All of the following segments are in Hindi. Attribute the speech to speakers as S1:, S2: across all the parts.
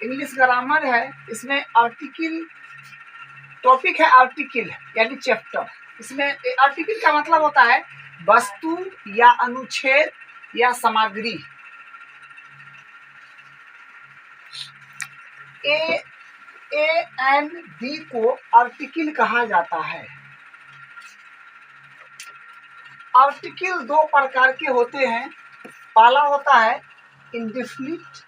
S1: इंग्लिश ग्रामर है, इसमें आर्टिकल टॉपिक है, आर्टिकल यानी चैप्टर। इसमें आर्टिकल का मतलब होता है वस्तु या अनुच्छेद या सामग्री। ए एन बी को आर्टिकल कहा जाता है। आर्टिकल दो प्रकार के होते हैं। पहला होता है इंडेफिनिट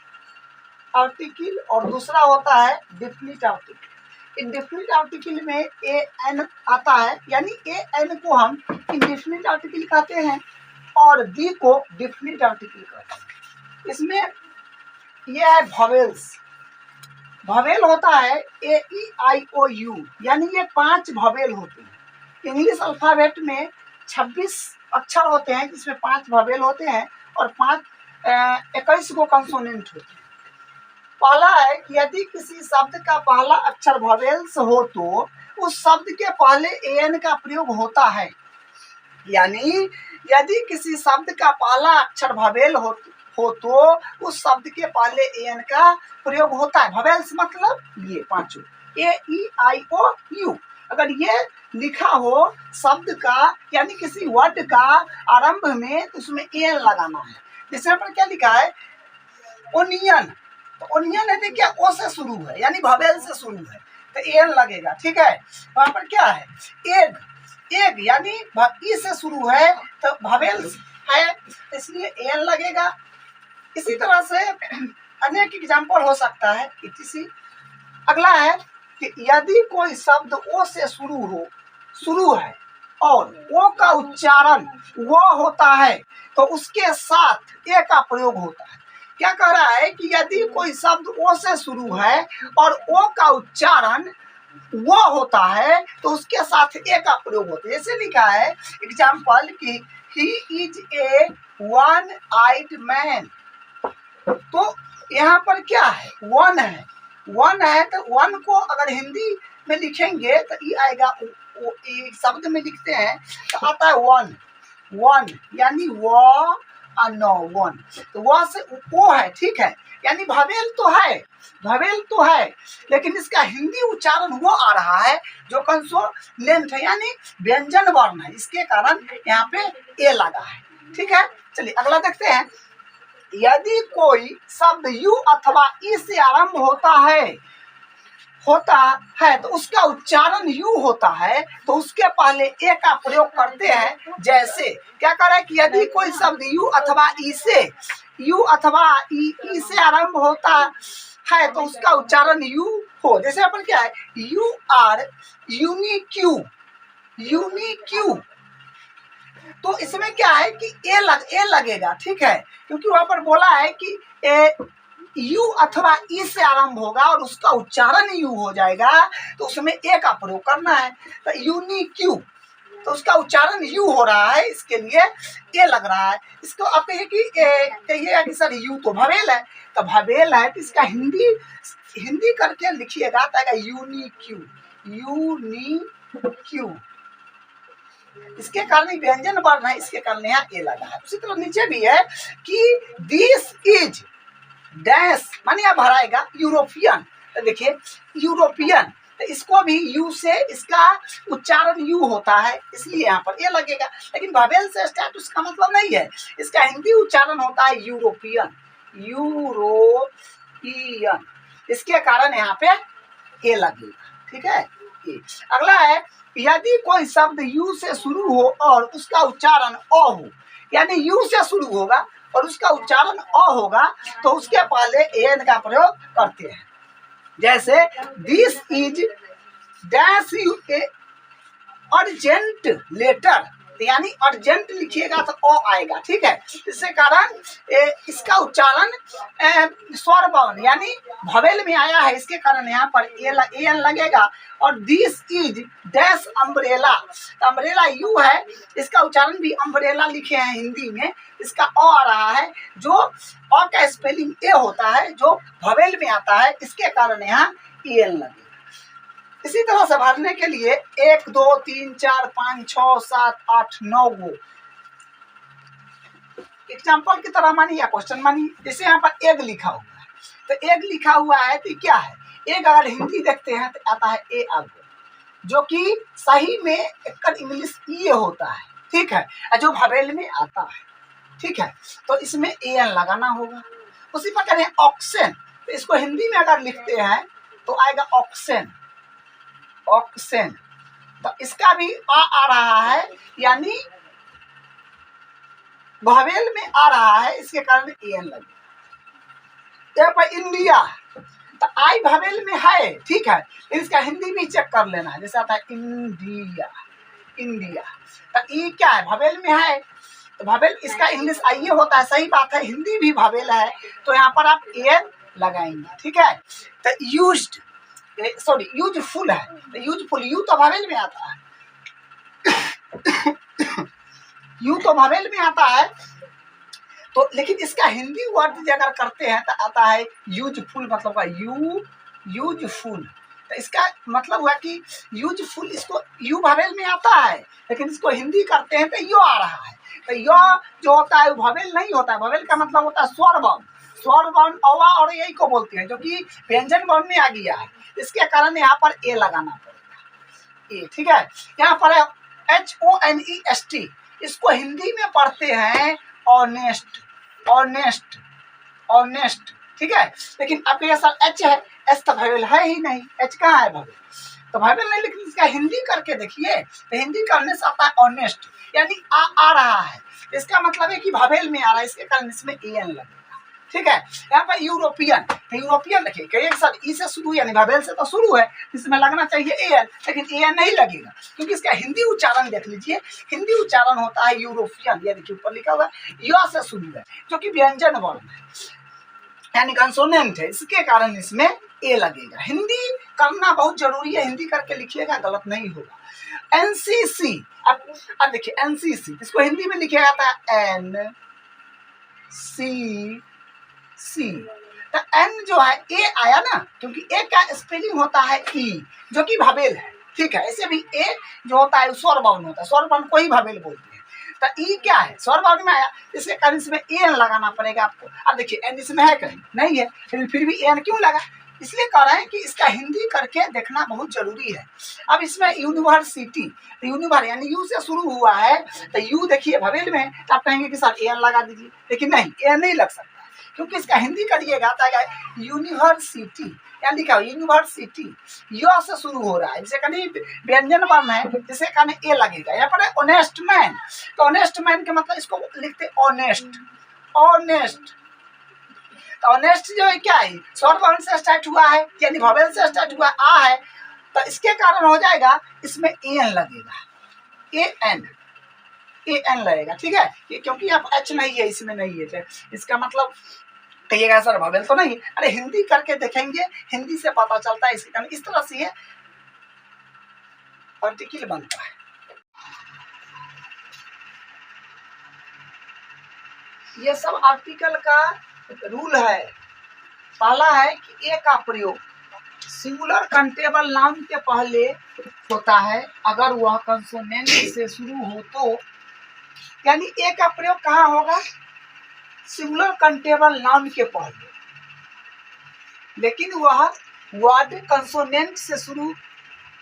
S1: आर्टिकल और दूसरा होता है डेफिनिट आर्टिकल। इंडेफिनिट आर्टिकल में ए एन आता है, यानी ए एन को हम इंडेफिनिट आर्टिकल कहते हैं और बी को डेफिनिट आर्टिकल कहते हैं। इसमें यह है वॉवेल्स। वॉवेल होता है ए ई आई ओ यू, यानी ये 5 वॉवेल होते हैं। इंग्लिश अल्फाबेट में 26 अक्षर होते हैं, जिसमें 5 वॉवेल होते हैं और 21 को कंसोनेंट होते हैं। पहला है कि यदि किसी शब्द का पहला अक्षर वॉवेल्स हो तो उस शब्द के पहले एन का प्रयोग होता है। यानी यदि किसी शब्द का पहला अक्षर वॉवेल हो तो उस शब्द के पहले एन का प्रयोग होता है। वॉवेल्स मतलब ये 5 ए ई आई ओ यू। अगर ये लिखा हो शब्द का यानी किसी वर्ड का आरंभ में, तो उसमें एन लगाना है। जैसे पर क्या लिखा है ओनियन, तो ओनियन है क्या ओ से शुरू है, यानी वॉवेल से शुरू है, तो एन लगेगा। ठीक है। वहां पर क्या है एग, एग यानी ई से शुरू है तो वॉवेल्स है, इसलिए एन लगेगा। इसी तरह से अनेक एग्जाम्पल हो सकता है कि किसी। अगला है कि यदि कोई शब्द ओ से शुरू है और ओ का उच्चारण वो होता है तो उसके साथ ए का प्रयोग होता है। क्या कह रहा है कि यदि कोई शब्द ओ से शुरू है और ओ का उच्चारण वो होता है तो उसके साथ ए का प्रयोग होता है। जैसे लिखा है एग्जाम्पल कि he is a one eyed man, तो यहाँ पर क्या है वन है, वन है तो वन को अगर हिंदी में लिखेंगे तो ये आएगा, शब्द में लिखते हैं तो आता है वन, वन यानी वो नो वन, तो वह से ओ है। ठीक है, यानी वॉवेल तो है, वॉवेल तो है, लेकिन इसका हिंदी उच्चारण वो आ रहा है जो कंसोनेंट है, यानी व्यंजन वर्ण है, इसके कारण यहाँ पे ए लगा है। ठीक है, चलिए अगला देखते हैं। यदि कोई शब्द यू अथवा ई से आरंभ होता है तो उसका उच्चारण यू होता है, तो उसके पहले ए का प्रयोग करते हैं। जैसे क्या कर रहे हैं कि यदि कोई शब्द यू अथवा ई से आरंभ होता है तो उसका उच्चारण यू हो। जैसे अपन क्या है यू आर यूनिक्यू, यूनिक्यू, तो इसमें क्या है कि ए लगेगा। ठीक है, क्योंकि वहां पर बोला है कि यू अथवा ई से आरंभ होगा और उसका उच्चारण यू हो जाएगा, तो उसमें ए का प्रयोग करना है। तो यूनिक्यू, तो उसका उच्चारण यू हो रहा है, इसके लिए ए लग रहा है। इसको आप कहिएगा कि सर यू तो वॉवेल है, तो वॉवेल है तो इसका हिंदी करके लिखिएगा तो यूनिक्यू, यूनिक्यू, इसके कारण व्यंजन वर्ण है, इसके कारण यहाँ ए लगा है। उसी तरह नीचे भी है कि दिस इज डैश माने आप भराएगा यूरोपियन, तो देखिए यूरोपियन, तो इसको भी यू से इसका उच्चारण यू होता है, इसलिए यहाँ पर ए लगेगा। लेकिन वॉवेल से स्टार्ट उसका मतलब नहीं है, इसका हिंदी उच्चारण होता है यूरोपियन, यूरोपियन, इसके कारण यहाँ पे ए लगेगा। ठीक है। अगला है यदि कोई शब्द यू से शुरू हो और उसका उच्चारण अ हो, यानी यू से शुरू होगा और उसका उच्चारण अ होगा, तो उसके पहले एन का प्रयोग करते हैं। जैसे this is dash you a urgent letter, यानी अर्जेंट लिखिएगा तो अ आएगा। ठीक है, इसके कारण इसका उच्चारण स्वर वर्ण यानी वॉवेल में आया है, इसके कारण यहाँ पर एन लगेगा। और दिस इज डैश अम्ब्रेला, तो अम्ब्रेला यू है, इसका उच्चारण भी अम्ब्रेला लिखे हैं हिंदी में, इसका अ आ रहा है, जो अ का स्पेलिंग ए होता है, जो वॉवेल में आता है, इसके कारण यहाँ एन लगेगा। इसी तरह से भरने के लिए 1 2 3 4 5 6 7 8 9 गो एग्जाम्पल की तरह मानिए या क्वेश्चन मानिए। जैसे यहाँ पर एग लिखा हुआ है, तो एग लिखा हुआ है तो क्या है, एग अगर हिंदी देखते हैं तो आता है ए अग, जो कि सही में एक इंग्लिश ये होता है, ठीक है, जो भवेल में आता है, ठीक है, तो इसमें ए एन लगाना होगा। उसी प्रकार है ऑक्सेन, तो इसको हिंदी में अगर लिखते हैं तो आएगा ऑक्सेन, ऑक्सेन, तो इसका भी आ रहा है, यानी भवेल में आ रहा है, इसके कारण ए एन लगेगा। यहाँ पर इंडिया, तो आई भवेल में है, ठीक है, इसका हिंदी भी चेक कर लेना है, जैसे आता है इंडिया, इंडिया, तो ई क्या है, भवेल में है, तो भवेल इसका इंग्लिश आइए होता है, सही बात है, हिंदी भी भवेल है, तो यहाँ पर आप एन लगाएंगे, ठीक है। तो यूज्ड, सॉरी यूजफुल है, तो यूजफुल, यू तो भवेल में आता है यू तो भवेल में आता है, तो लेकिन इसका हिंदी वर्ड अगर करते हैं तो आता है यूजफुल, मतलब का यू, यूजफुल, तो इसका मतलब हुआ कि यूजफुल, इसको यू भवेल में आता है, लेकिन इसको हिंदी करते हैं तो यो आ रहा है, तो यो जो होता है वो भवेल नहीं होता है, भवेल का मतलब होता है स्वर वर्ण, स्वर वर्ण अवा और यही को बोलते हैं, जो कि व्यंजन वर्ण में आ गया है, इसके कारण यहाँ पर ए लगाना पड़ेगा, ए, ठीक है। यहाँ पर है HONEST, इसको हिंदी में पढ़ते हैं ऑनेस्ट, ऑनेस्ट, ऑनेस्ट, ठीक है, लेकिन आपके यहाँ सर एच है, एच तो भवेल है ही नहीं, एच कहाँ है भवेल, तो भवेल नहीं, लेकिन इसका हिंदी करके देखिए, तो हिंदी करने से आता है ऑनेस्ट, यानी आ रहा है, इसका मतलब है कि भवेल में आ रहा है, इसके कारण इसमें ए एन लगेगा, ठीक है। यहाँ पर यूरोपियन, तो यूरोपियन देखिए, कहिए सर ई से शुरू, यानी भवेल से तो शुरू है, इसमें लगना चाहिए ए एन, लेकिन ए एन नहीं लगेगा, क्योंकि इसका हिंदी उच्चारण देख लीजिए, हिंदी उच्चारण होता है यूरोपियन, ये देखिए ऊपर लिखा हुआ है, य से शुरू है, जो कि व्यंजन वर्ण है, यानी कंसोनेंट है, इसके कारण इसमें ए लगेगा। हिंदी करना बहुत जरूरी है, हिंदी करके लिखिएगा, गलत नहीं होगा। एनसीसी, अब देखिए एनसीसी, इसको हिंदी में लिखा जाता है एन सी सी, तो एन जो है ए आया ना, क्योंकि ए का स्पेलिंग होता है ई, जो कि भवेल है, ठीक है, ऐसे भी ए जो होता है स्वर वर्ण होता है, स्वर वर्ण को ही भवेल बोलते हैं, तो ई क्या है, स्वर वर्ण में आया, इसके कारण इसमें एन लगाना पड़ेगा आपको। अब देखिए एन इसमें है कहीं नहीं है, फिर भी एन क्यों लगा, इसलिए कह रहे हैं कि इसका हिंदी करके देखना बहुत जरूरी है। अब इसमें यूनिवर्सिटी, यूनिवर यानी यू से शुरू हुआ है, तो यू देखिए भवेल में, तो आप कहेंगे कि सर एन लगा दीजिए, लेकिन नहीं, एन नहीं लग सकता, क्योंकि इसका हिंदी करिएगा तो यूनिवर्सिटी, यहाँ लिखा हो यूनिवर्सिटी, यो से शुरू हो रहा है, जिसे कहीं व्यंजन वर्ण है, जिसे कहने ए लगेगा। यहाँ पर है ऑनेस्ट मैन, तो ऑनेस्ट मैन के मतलब इसको लिखते ऑनेस्ट, ऑनेस्ट, तो ऑनेस्ट जो है क्या है, स्वर वर्ण से स्टार्ट हुआ है, यानी भवेल से स्टार्ट हुआ आ है, तो इसके कारण हो जाएगा इसमें एन लगेगा, ए एन लगेगा, ठीक है, ये क्योंकि अब एच नहीं है, इसमें नहीं है, इसका मतलब कहिएगा सर भवेल तो नहीं, अरे हिंदी करके देखेंगे, हिंदी से पता चलता है, इसके कारण इस तरह से आर्टिकल बनता है। ये सब आर्टिकल का रूल है। पहला है कि ए का प्रयोग सिंगुलर काउंटेबल नाउन के पहले होता है अगर वह कंसोनेंट से शुरू हो तो, यानी ए का प्रयोग कहाँ होगा, सिंगुलर काउंटेबल नाउन के पहले, लेकिन वह वर्ड कंसोनेंट से शुरू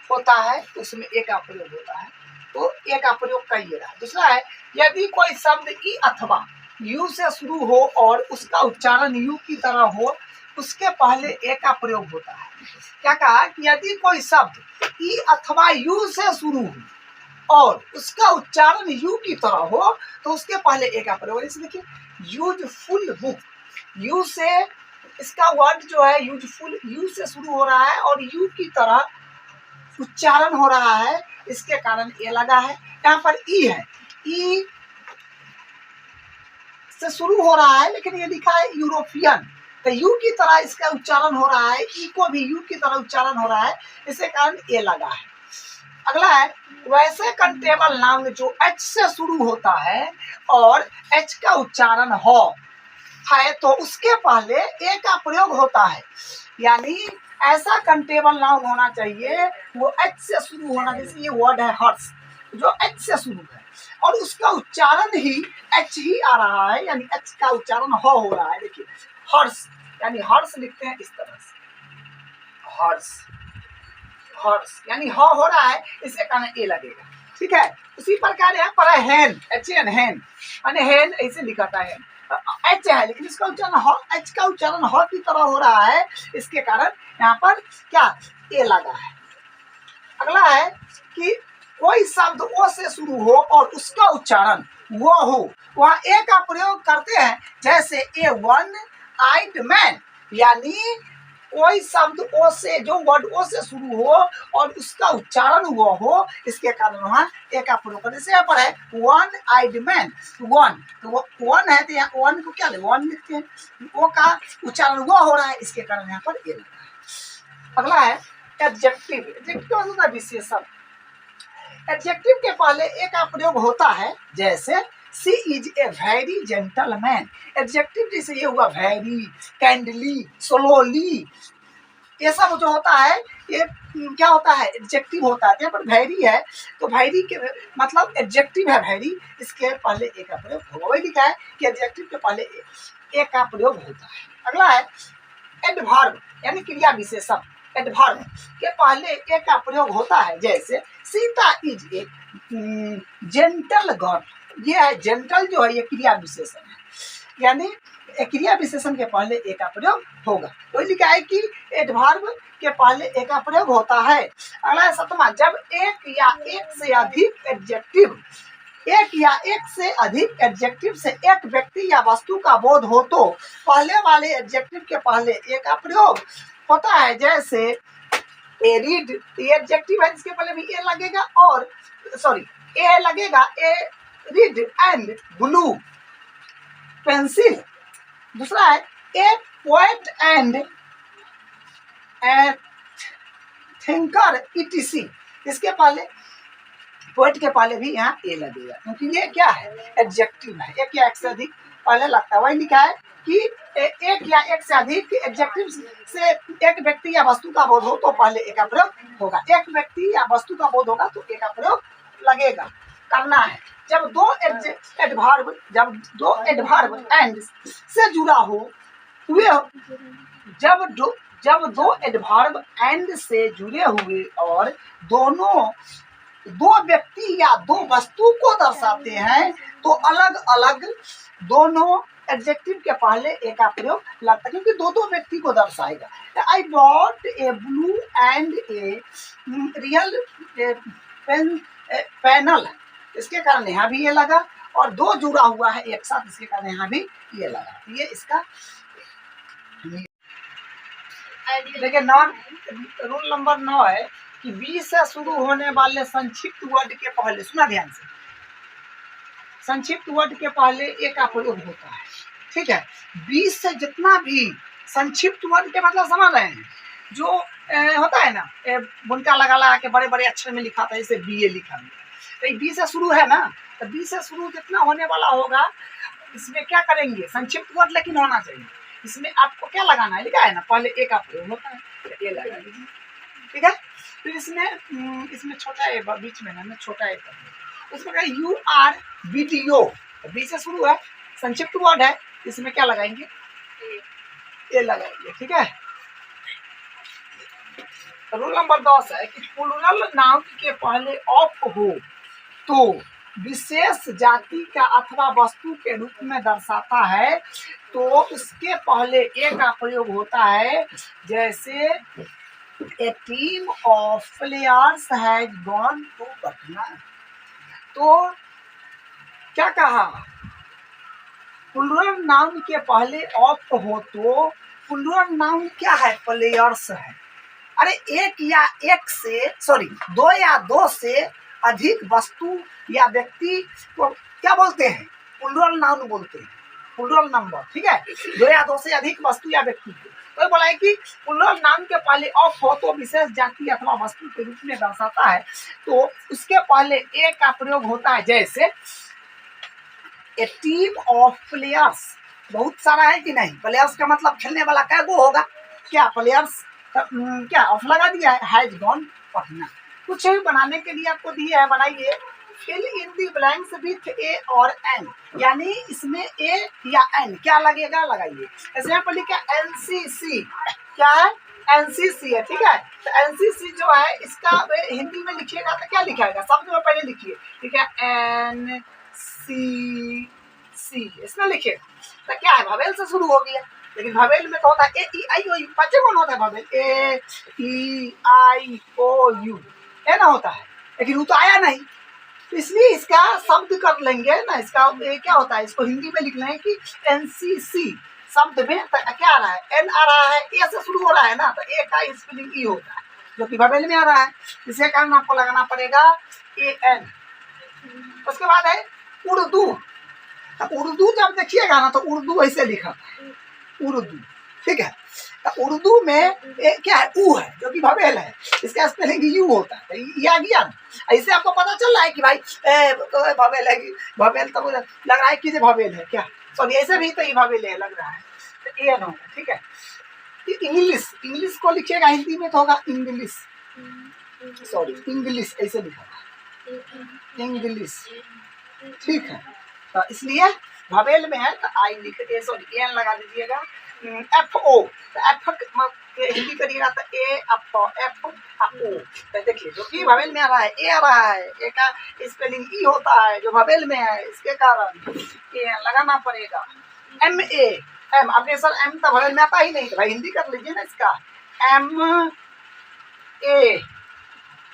S1: होता है तो उसमें ए का प्रयोग होता है, तो ए का प्रयोग कहिए रहा। दूसरा है यदि कोई शब्द ई अथवा यू से शुरू हो और उसका उच्चारण यू की तरह हो, उसके पहले ए का प्रयोग होता है। क्या कहा कि यदि कोई शब्द ई अथवा यू से शुरू हो और उसका उच्चारण यू की तरह हो तो उसके पहले ए का प्रयोग। जैसे देखिए यूजफुल बुक, यू से इसका वर्ड जो है यूजफुल, यू से शुरू हो रहा है और यू की तरह उच्चारण हो रहा है, इसके कारण ए लगा है। यहाँ पर ई है, ई से शुरू हो रहा है लेकिन ये लिखा है यूरोपियन, तो यू की तरह इसका उच्चारण हो रहा है, ई को भी यू की तरह उच्चारण हो रहा है, इसके कारण ए लगा है। अगला है वैसे काउंटेबल नाउन जो एच से शुरू होता है और एच का उच्चारण हो है तो उसके पहले ए का प्रयोग होता है, यानी ऐसा काउंटेबल नाउन होना चाहिए वो एच से शुरू होना। जैसे ये वर्ड है हर्ष, जो एच से शुरू है और उसका उच्चारण ही एच ही आ रहा है, यानी एच का उच्चारण हो रहा है। देखिए हर्ष, यानी हर्ष लिखते हैं इस तरह से, हर्ष, हर्ष यानी ह हो रहा है, इसके कारण ए लगेगा, ठीक है। उसी प्रकार यहाँ पर है हैन, एच एन हैन, यानी हैन ऐसे लिखा था हैन, एच है लेकिन इसका उच्चारण ह, एच का उच्चारण ह की तरह हो रहा है, इसके कारण यहाँ पर क्या ए लगा है। अगला है कि कोई शब्द ओ से शुरू हो और उसका उच्चारण वो हो, वहाँ ए का प्रयोग करते हैं, जैसे ए वन आइड मैन, यानी कोई शब्द ओ से, जो वर्ड ओ से शुरू हो और उसका उच्चारण वो हो, इसके कारण वहाँ ए का प्रयोग करने से यहाँ पर है वन आइड मैन, वन, तो वन है तो यहाँ वन को क्या ले, वन लिखते हैं, वो का उच्चारण वो हो रहा है, इसके कारण यहाँ पर ए लगा है। अगला है एडजेक्टिव, एडजेक्टिव होता है विशेषण। एडजेक्टिव के पहले ए का प्रयोग होता है, जैसे she is a very gentleman, adjective जैसे ये हुआ वेरी, कैंडली, स्लोली, ये सब जो होता है ये क्या होता है, एडजेक्टिव होता है। यहाँ पर वेरी है तो वेरी के मतलब एडजेक्टिव है वेरी, इसके पहले ए का प्रयोग होगा, वही लिखा है कि एडजेक्टिव के पहले ए का प्रयोग होता है। अगला है एडवर्ब यानी क्रिया विशेषण, एडवर्ब के पहले ए का प्रयोग होता है, जैसे Sita is a gentle girl, ये है जेंटल जो है ये क्रिया विशेषण है, यानी क्रिया विशेषण के पहले ए का प्रयोग होगा, तो लिखा है कि एडवर्ब के पहले ए का प्रयोग होता है। अगला है सतमा, जब एक या एक से अधिक एडजेक्टिव, एक या एक से अधिक एडजेक्टिव से एक व्यक्ति या वस्तु का बोध हो तो पहले वाले एडजेक्टिव के पहले ए का प्रयोग होता है, जैसे ए रीड, ये एडजेक्टिव है इसके पहले भी ए लगेगा, और सॉरी ए लगेगा, A read and blue pencil. दूसरा है ए पोएट एंड थिंकर ईटीसी, इसके पहले पोएट के पहले भी यहाँ ए लगेगा, क्योंकि ये क्या है एडजेक्टिव है, एक या एक से अधिक पहले लगता है। वही लिखा है कि एक या एक से अधिक एडजेक्टिव से एक व्यक्ति या वस्तु का बोध हो तो पहले ए का प्रयोग होगा, एक व्यक्ति या वस्तु का बोध होगा तो ए का प्रयोग लगेगा, करना है। जब दो एडवर्ब एंड से जुड़ा हो, वे जब दो एडवर्ब एंड से जुड़े हुए और दोनों दो व्यक्ति या दो वस्तु को दर्शाते हैं तो अलग अलग दोनों एडजेक्टिव के पहले ए का प्रयोग लगता है, क्योंकि दो दो व्यक्ति को दर्शाएगा। I bought A blue and a real panel, इसके कारण यहाँ भी ये लगा, और दो जुड़ा हुआ है एक साथ, इसके कारण यहाँ भी ये लगा, ये इसका। देखिए रूल नंबर 9 है कि बी से शुरू होने वाले संक्षिप्त वर्ड के पहले, सुना ध्यान से, संक्षिप्त वर्ड के पहले ए का प्रयोग होता है, ठीक है। बी से जितना भी संक्षिप्त वर्ड के मतलब समझ रहे हैं, जो होता है ना बुनका लगा के बड़े बड़े अक्षर में लिखा था, जैसे बी ए लिखा हुआ, तो बी से शुरू है ना, तो बी से शुरू जितना होने वाला होगा इसमें क्या करेंगे, संक्षिप्त वर्ड लेकिन होना चाहिए, इसमें आपको क्या लगाना है, लिखा है ना पहले ए का प्रयोग होता है, ए लगा लीजिए, ठीक है। फिर इसमें छोटा ए बीच में ना छोटा ए कर, उसमें कहा यू आर वीडियो, बी से शुरू है, संक्षिप्त वर्ड है, इसमें क्या लगाएंगे ए लगाएंगे, ठीक है। रूल नंबर 10 है कि प्लूरल नाउन के पहले ऑफ हो तो विशेष जाति का अथवा वस्तु के रूप में दर्शाता है, तो उसके पहले ए का प्रयोग होता है, जैसे a team of players has gone to Patna, तो क्या कहा, प्लूरल नाउन के पहले ऑफ हो तो प्लूरल नाउन क्या है, प्लेयर्स है। अरे एक या एक से सॉरी दो या दो से अधिक वस्तु या व्यक्ति को क्या बोलते हैं, प्लूरल नाउन बोलते हैं, प्लूरल नंबर, ठीक है। दो या दो से अधिक वस्तु या व्यक्ति को, तो बोला है कि प्लूरल नाउन के पहले ऑफ हो तो विशेष जाति अथवा वस्तु के रूप में दर्शाता है, तो उसके पहले ए का प्रयोग होता है, जैसे ए टीम ऑफ प्लेयर्स, बहुत सारा है कि नहीं, प्लेयर्स का मतलब खेलने वाला क्या गो होगा, क्या प्लेयर्स क्या ऑफ लगा दिया है, हैज गॉन पटना, कुछ भी बनाने के लिए आपको दिया है, बनाइए, fill in the blanks with a और एन, यानी इसमें ए या एन क्या लगेगा लगाइए। जैसे यहाँ पर लिखा एनसीसी, क्या है एनसीसी है, ठीक है। तो एनसीसी जो है इसका हिंदी में लिखिएगा तो क्या लिखाएगा, शब्द में पहले लिखिए, ठीक है, एन सी इसमें लिखिएगा। तो क्या है भवेल से शुरू हो गया, लेकिन भवेल में तो होता है ए ई आई ओ यू, बच्चे कौन होता है भवेल, ए ई आई ओ यू, है ना होता है, लेकिन वो तो आया नहीं, तो इसलिए इसका शब्द कर लेंगे ना, इसका क्या होता है, इसको हिंदी में लिख लें कि एनसीसी, शब्द में क्या आ रहा है, एन आ रहा है, ए से शुरू हो रहा है ना, तो ए का स्पेलिंग ई होता है, जो कि भवेल में आ रहा है, इसके कारण आपको लगाना पड़ेगा ए एन। उसके बाद है उर्दू, तो उर्दू जब देखिएगा ना तो उर्दू ऐसे लिखा है उर्दू, ठीक है। तो उर्दू में क्या है, ऊ है, जो कि भवेल है, इसका स्पेलिंग यू होता है, ये आ गया ना। ऐसे आपको पता चल रहा है कि भाई तो भवेल है, भवेल तो लग रहा है कि ये भवेल है क्या, सॉरी ऐसे भी तो ये भवेल है लग रहा है, तो ए एन होगा, ठीक है। इंग्लिश, इंग्लिश को लिखिएगा हिंदी में तो होगा इंग्लिश, सॉरी इंग्लिश ऐसे लिखा इंग्लिश, ठीक है। तो इसलिए भवेल में है तो आई लिख दे, सॉरी एन लगा दीजिएगा। एफ ओ, तो एफ हिंदी करिएगा तो ए एफ ओ, तो देखिए जो कि भवेल में आ रहा है ए आ रहा है, ए का स्पेलिंग ई होता है जो भवेल में है, इसके कारण ए लगाना पड़ेगा। एम ए, एम आपने सर एम तो भवेल में आता ही नहीं, तो भाई हिंदी कर लीजिए ना इसका, एम ए,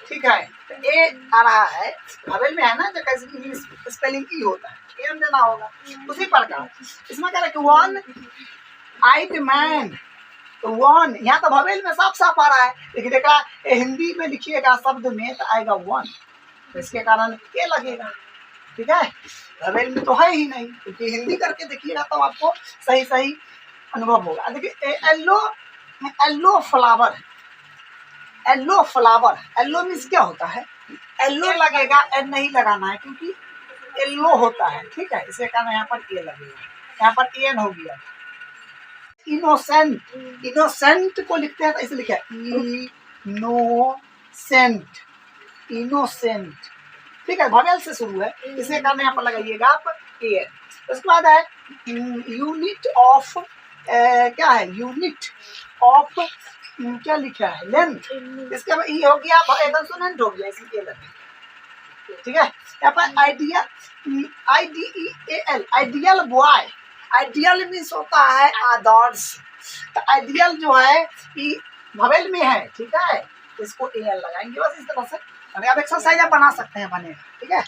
S1: ठीक है। तो ए आ रहा है भवेल में है ना, जो कैसे इंग्लिश स्पेलिंग ई होता है, एम देना होगा। उसी प्रकार इसमें कह रहा है कि वन आइड मैन, तो वन यहाँ तो भवेल में साफ साफ आ रहा है, लेकिन देखा हिंदी में लिखिएगा शब्द में तो आएगा वन, तो इसके कारण ए लगेगा, ठीक है। भवेल में तो है ही नहीं, क्योंकि हिंदी करके देखिएगा तो आपको सही सही अनुभव होगा। देखिए yellow, yellow flower, yellow flower, yellow means क्या होता है, येलो लगेगा, एन नहीं लगाना है क्योंकि येलो होता है, ठीक है, इसे कारण यहाँ पर ए लगेगा, यहाँ पर एन हो गया। इनोसेंट, इनोसेंट को लिखते हैं तो इसे लिखा है इनोसेंट, इनोसेंट, ठीक है, भवेल से शुरू है, इसे कारण यहाँ पर लगाइएगा आप ए। उसके बाद है यूनिट ऑफ, क्या है यूनिट ऑफ, क्या लिखा है लेंथ, इसका ई हो गया, कंसोनेंट हो गया, इसलिए लगे, ठीक है। यहाँ पर idea, IDEAL, ideal boy, ideal means होता है आदर्श, तो आइडियल जो है ये भवेल में है, ठीक है, इसको एल लगाएंगे बस इस तरह से, अभी आप एक्सरसाइज बना सकते हैं बनेगा, ठीक है।